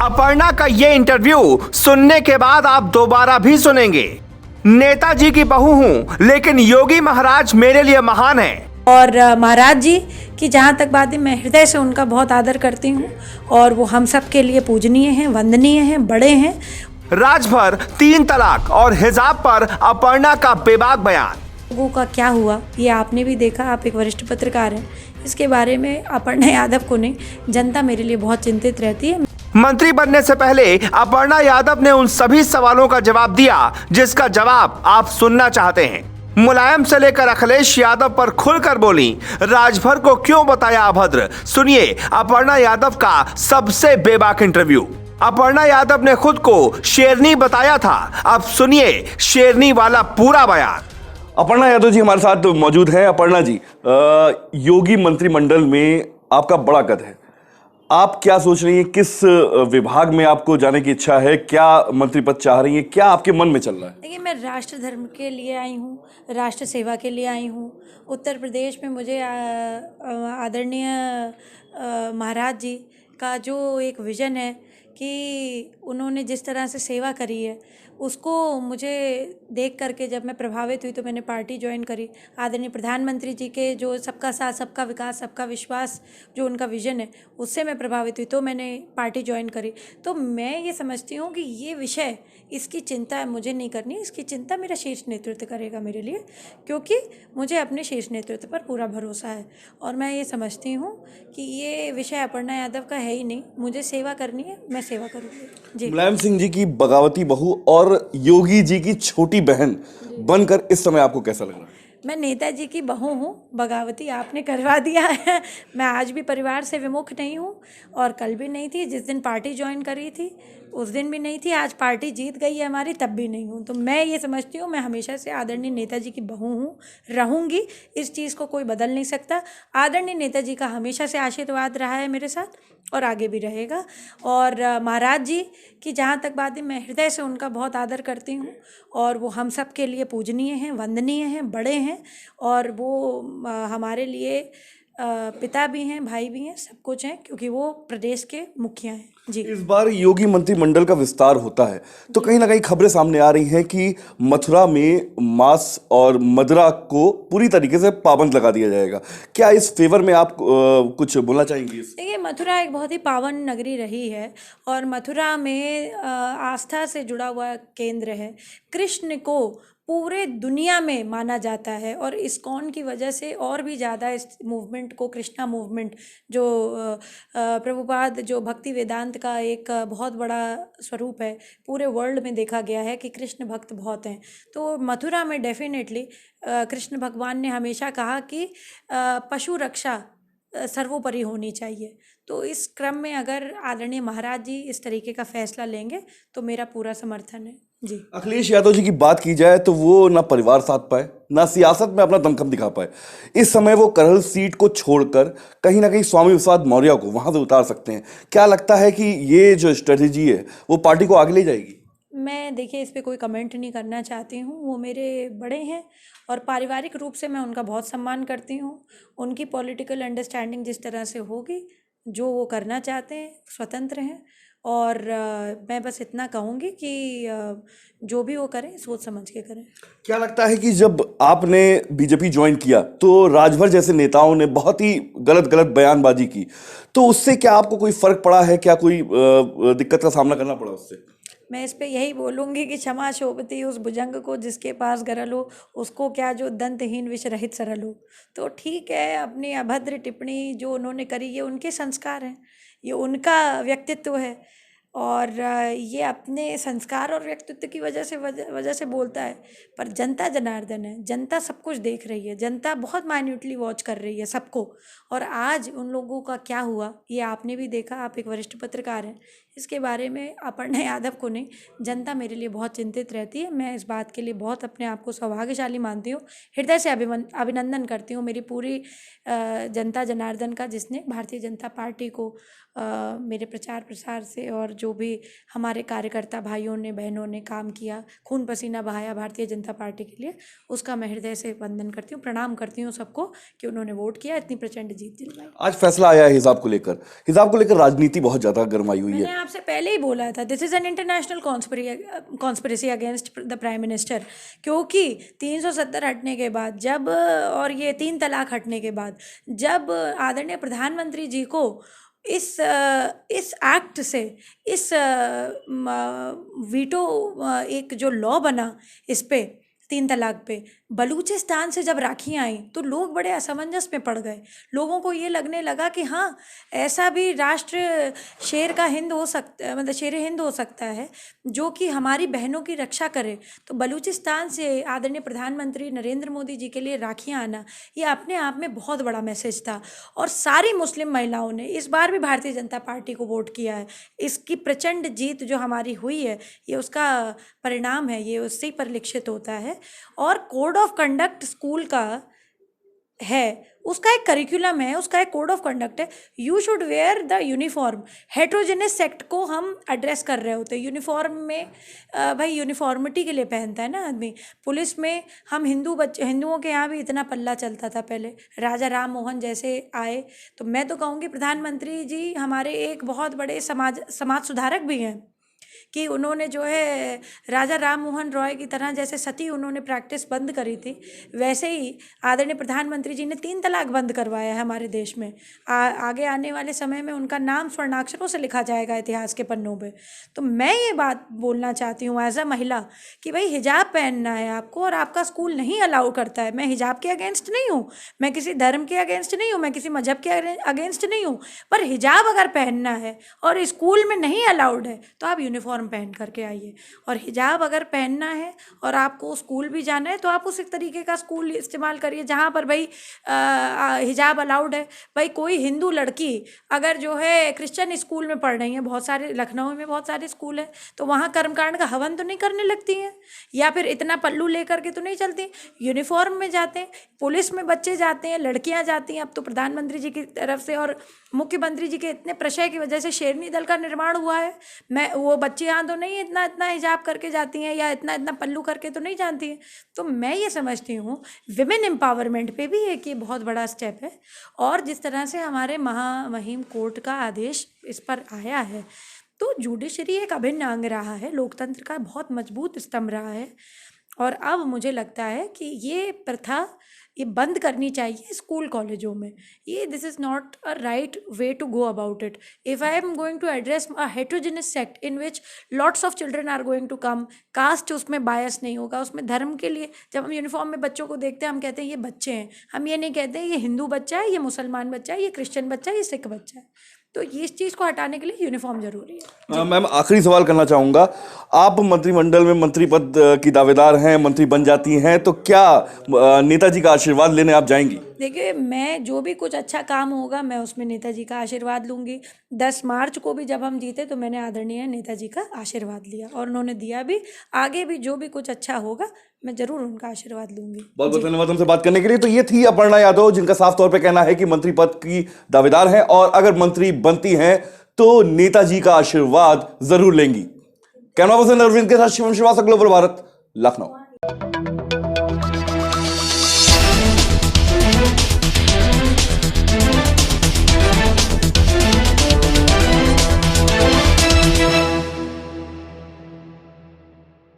अपर्णा का ये इंटरव्यू सुनने के बाद आप दोबारा भी सुनेंगे। नेताजी की बहू हूं, लेकिन योगी महाराज मेरे लिए महान हैं। और महाराज जी की जहाँ तक बात है, मैं हृदय से उनका बहुत आदर करती हूँ और वो हम सब के लिए पूजनीय हैं, वंदनीय हैं, बड़े हैं। राजभर 3 तलाक और हिजाब पर अपर्णा का बेबाक बयान। लोगों का क्या हुआ ये आपने भी देखा, आप एक वरिष्ठ पत्रकार हैं। इसके बारे में अपर्णा यादव को नहीं, जनता मेरे लिए बहुत चिंतित रहती है। मंत्री बनने से पहले अपर्णा यादव ने उन सभी सवालों का जवाब दिया जिसका जवाब आप सुनना चाहते हैं। मुलायम से लेकर अखिलेश यादव पर खुलकर बोली, राजभर को क्यों बताया अभद्र। सुनिए अपर्णा यादव का सबसे बेबाक इंटरव्यू। अपर्णा यादव ने खुद को शेरनी बताया था, अब सुनिए शेरनी वाला पूरा बयान। अपर्णा यादव जी हमारे साथ मौजूद हैं। अपर्णा जी, योगी मंत्रिमंडल में आपका बड़ा कद है, आप क्या सोच रही हैं, किस विभाग में आपको जाने की इच्छा है, क्या मंत्री पद चाह रही हैं, क्या आपके मन में चल रहा है? देखिए, मैं राष्ट्र धर्म के लिए आई हूँ, राष्ट्र सेवा के लिए आई हूँ। उत्तर प्रदेश में मुझे आदरणीय महाराज जी का जो एक विज़न है कि उन्होंने जिस तरह से सेवा करी है, उसको मुझे देख करके जब मैं प्रभावित हुई तो मैंने पार्टी ज्वाइन करी। आदरणीय प्रधानमंत्री जी के जो सबका साथ सबका विकास सबका विश्वास जो उनका विज़न है, उससे मैं प्रभावित हुई तो मैंने पार्टी ज्वाइन करी। तो मैं ये समझती हूँ कि ये विषय, इसकी चिंता मुझे नहीं करनी, इसकी चिंता मेरा शीर्ष नेतृत्व करेगा मेरे लिए, क्योंकि मुझे अपने शीर्ष नेतृत्व पर पूरा भरोसा है। और मैं ये समझती हूँ कि ये विषय अपर्णा यादव का है ही नहीं, मुझे सेवा करनी है, मैं सेवा करूँगी जी। मुलायम सिंह जी की बगावती बहू और योगी जी की छोटी बहन बनकर इस समय आपको कैसा लग रहा है? मैं नेताजी की बहू हूँ, बगावती आपने करवा दिया है। मैं आज भी परिवार से विमुख नहीं हूँ और कल भी नहीं थी। जिस दिन पार्टी ज्वाइन करी थी उस दिन भी नहीं थी, आज पार्टी जीत गई है हमारी तब भी नहीं हूँ। तो मैं ये समझती हूँ मैं हमेशा से आदरणीय नेताजी की बहू हूँ, रहूँगी, इस चीज़ को कोई बदल नहीं सकता। आदरणीय नेताजी का हमेशा से आशीर्वाद रहा है मेरे साथ और आगे भी रहेगा। और महाराज जी की जहाँ तक बात है, मैं हृदय से उनका बहुत आदर करती हूँ और वो हम सब के लिए पूजनीय हैं, वंदनीय हैं, बड़े हैं और वो हमारे लिए पिता भी हैं, भाई भी हैं, सब कुछ हैं, क्योंकि वो प्रदेश के मुखिया हैं जी। इस बार योगी मंत्रिमंडल का विस्तार होता है तो कहीं ना कहीं खबरें सामने आ रही हैं कि मथुरा में मांस और मदिरा को पूरी तरीके से पाबंद लगा दिया जाएगा। क्या इस फेवर में आप कुछ बोलना चाहेंगी? देखिए, मथुरा एक बहुत ही पावन नगरी रही है और मथुरा में आस्था से जुड़ा हुआ केंद्र है। कृष्ण को पूरे दुनिया में माना जाता है और इस्कॉन की वजह से और भी ज़्यादा इस मूवमेंट को, कृष्णा मूवमेंट जो प्रभुपाद जो भक्ति वेदांत का एक बहुत बड़ा स्वरूप है, पूरे वर्ल्ड में देखा गया है कि कृष्ण भक्त बहुत हैं। तो मथुरा में डेफिनेटली कृष्ण भगवान ने हमेशा कहा कि पशु रक्षा सर्वोपरि होनी चाहिए। तो इस क्रम में अगर आदरणीय महाराज जी इस तरीके का फैसला लेंगे तो मेरा पूरा समर्थन है जी। अखिलेश यादव जी की बात की जाए तो वो ना परिवार साथ पाए, ना सियासत में अपना दमखम दिखा पाए। इस समय वो करहल सीट को छोड़कर कहीं ना कहीं स्वामी प्रसाद मौर्य को वहां से उतार सकते हैं। क्या लगता है कि ये जो स्ट्रेटेजी है वो पार्टी को आगे ले जाएगी? मैं देखिए इस पे कोई कमेंट नहीं करना चाहती हूँ। वो मेरे बड़े हैं और पारिवारिक रूप से मैं उनका बहुत सम्मान करती हूँ। उनकी पॉलिटिकल अंडरस्टैंडिंग जिस तरह से होगी, जो वो करना चाहते हैं, स्वतंत्र हैं। और मैं बस इतना कहूँगी कि जो भी वो करें सोच समझ के करें। क्या लगता है कि जब आपने बीजेपी ज्वाइन किया तो राजभर जैसे नेताओं ने बहुत ही गलत गलत बयानबाजी की, तो उससे क्या आपको कोई फर्क पड़ा है? क्या कोई दिक्कत का सामना करना पड़ा उससे? मैं इस पे यही बोलूँगी कि क्षमा शोभती उस भुजंग को जिसके पास गरल हो, उसको क्या जो दंतहीन विष रहित सरल हो। तो ठीक है, अपनी अभद्र टिप्पणी जो उन्होंने करी ये उनके संस्कार हैं, ये उनका व्यक्तित्व है और ये अपने संस्कार और व्यक्तित्व की वजह से बोलता है। पर जनता जनार्दन है, जनता सब कुछ देख रही है, जनता बहुत माइन्यूटली वॉच कर रही है सबको। और आज उन लोगों का क्या हुआ ये आपने भी देखा, आप एक वरिष्ठ पत्रकार हैं। इसके बारे में अपर्णा यादव को नहीं, जनता मेरे लिए बहुत चिंतित रहती है। मैं इस बात के लिए बहुत अपने आप को सौभाग्यशाली मानती हूँ, हृदय से अभिनंदन करती हूँ मेरी पूरी जनता जनार्दन का, जिसने भारतीय जनता पार्टी को मेरे प्रचार प्रसार से और जो भी हमारे कार्यकर्ता भाइयों ने बहनों ने काम किया, खून पसीना बहाया भारतीय जनता पार्टी के लिए, उसका मैं हृदय से वंदन करती हूँ, प्रणाम करती हूँ सबको कि उन्होंने वोट किया, इतनी प्रचंड जीत दिलवाई। आज फैसला आया है हिजाब को लेकर राजनीति बहुत ज्यादा गर्माई हुई है। मैंने आपसे पहले ही बोला था, this is an international conspiracy against the prime minister, क्योंकि 370 हटने के बाद जब, और ये 3 तलाक हटने के बाद जब आदरणीय प्रधानमंत्री जी को इस एक्ट से, इस वीटो, एक जो लॉ बना इस पे 3 तलाक पे, बलूचिस्तान से जब राखियाँ आई तो लोग बड़े असमंजस में पड़ गए। लोगों को ये लगने लगा कि हाँ, ऐसा भी राष्ट्र शेर का हिंद हो सकता है, मतलब शेर हिंद हो सकता है जो कि हमारी बहनों की रक्षा करे। तो बलूचिस्तान से आदरणीय प्रधानमंत्री नरेंद्र मोदी जी के लिए राखियाँ आना, ये अपने आप में बहुत बड़ा मैसेज था। और सारी मुस्लिम महिलाओं ने इस बार भी भारतीय जनता पार्टी को वोट किया है। इसकी प्रचंड जीत जो हमारी हुई है, ये उसका परिणाम है, ये उससे ही परिलक्षित होता है। और कोड ऑफ कंडक्ट स्कूल का है, उसका एक करिकुलम है, उसका एक कोड ऑफ कंडक्ट है, you should wear the uniform. Heterogeneous sect को हम एड्रेस कर रहे होते हैं यूनिफॉर्म में। भाई यूनिफॉर्मिटी के लिए पहनता है ना आदमी। पुलिस में हम हिंदुओं के यहाँ भी इतना पल्ला चलता था पहले, राजा राम मोहन जैसे आए। तो मैं तो कहूँगी प्रधानमंत्री जी हमारे एक बहुत बड़े समाज सुधारक भी हैं कि उन्होंने जो है राजा राम मोहन रॉय की तरह, जैसे सती उन्होंने प्रैक्टिस बंद करी थी, वैसे ही आदरणीय प्रधानमंत्री जी ने 3 तलाक बंद करवाया है हमारे देश में। आगे आने वाले समय में उनका नाम स्वर्णाक्षरों से लिखा जाएगा इतिहास के पन्नों पे। तो मैं ये बात बोलना चाहती हूँ एज अ महिला कि भाई हिजाब पहनना है आपको, और आपका स्कूल नहीं अलाउ करता है। मैं हिजाब के अगेंस्ट नहीं हूँ, मैं किसी धर्म के अगेंस्ट नहीं हूँ, मैं किसी मजहब के अगेंस्ट नहीं हूँ, पर हिजाब अगर पहनना है और स्कूल में नहीं अलाउड है तो आप यूनिफॉर्म पहन करके आइए। और हिजाब अगर पहनना है और आपको स्कूल भी जाना है तो आप उस तरीके का स्कूल इस्तेमाल करिए जहाँ पर भाई हिजाब अलाउड है। भाई कोई हिंदू लड़की अगर जो है क्रिश्चियन स्कूल में पढ़ रही है, बहुत सारे लखनऊ में बहुत सारे स्कूल हैं, तो वहाँ कर्मकांड का हवन तो नहीं करने लगती हैं, या फिर इतना पल्लू लेकर के तो नहीं चलती, यूनिफॉर्म में जाते हैं। पुलिस में बच्चे जाते हैं, लड़कियाँ जाती हैं। अब तो प्रधानमंत्री जी की तरफ से और मुख्यमंत्री जी के इतने प्रशय की वजह से शेरनी दल का निर्माण हुआ है। मैं वो बच्चे यहाँ तो नहीं इतना हिजाब करके जाती हैं या इतना पल्लू करके तो नहीं जानती हैं। तो मैं ये समझती हूँ विमेन एम्पावरमेंट पे भी एक ये बहुत बड़ा स्टेप है। और जिस तरह से हमारे महामहिम कोर्ट का आदेश इस पर आया है, तो जुडिशरी एक अभिन्न अंग रहा है, लोकतंत्र का बहुत मजबूत स्तंभ रहा है। और अब मुझे लगता है कि ये प्रथा ये बंद करनी चाहिए स्कूल कॉलेजों में। ये this is not a right way to go about it. If I am going to address a heterogeneous sect in which lots of children are going to come, caste उसमें बायस नहीं होगा, उसमें धर्म के लिए जब हम यूनिफॉर्म में बच्चों को देखते हैं हम कहते हैं ये बच्चे हैं, हम ये नहीं कहते हैं ये हिंदू बच्चा है, ये मुसलमान बच्चा है, ये क्रिश्चियन बच्चा है, ये सिख बच्चा है। तो ये इस चीज़ को हटाने के लिए यूनिफॉर्म जरूरी है। मैम, आखिरी सवाल करना चाहूंगा, आप मंत्रिमंडल में मंत्री पद की दावेदार हैं, मंत्री बन जाती हैं, तो क्या नेताजी का आशीर्वाद लेने आप जाएंगी? देखिए, मैं जो भी कुछ अच्छा काम होगा मैं उसमें नेताजी का आशीर्वाद लूँगी। 10 मार्च को भी जब हम जीते तो मैंने आदरणीय नेताजी का आशीर्वाद लिया और उन्होंने दिया भी। आगे भी जो भी कुछ अच्छा होगा मैं जरूर उनका आशीर्वाद लूँगी। बहुत बहुत धन्यवाद हमसे बात करने के लिए। तो ये थी अपर्णा यादव, जिनका साफ तौर पे कहना है कि मंत्री पद की दावेदार हैं और अगर मंत्री बनती हैं तो नेताजी का आशीर्वाद जरूर लेंगी। कैमरा पर्सन अरविंद के साथ शिवम श्रीवास्तव, ग्लोबल भारत, लखनऊ।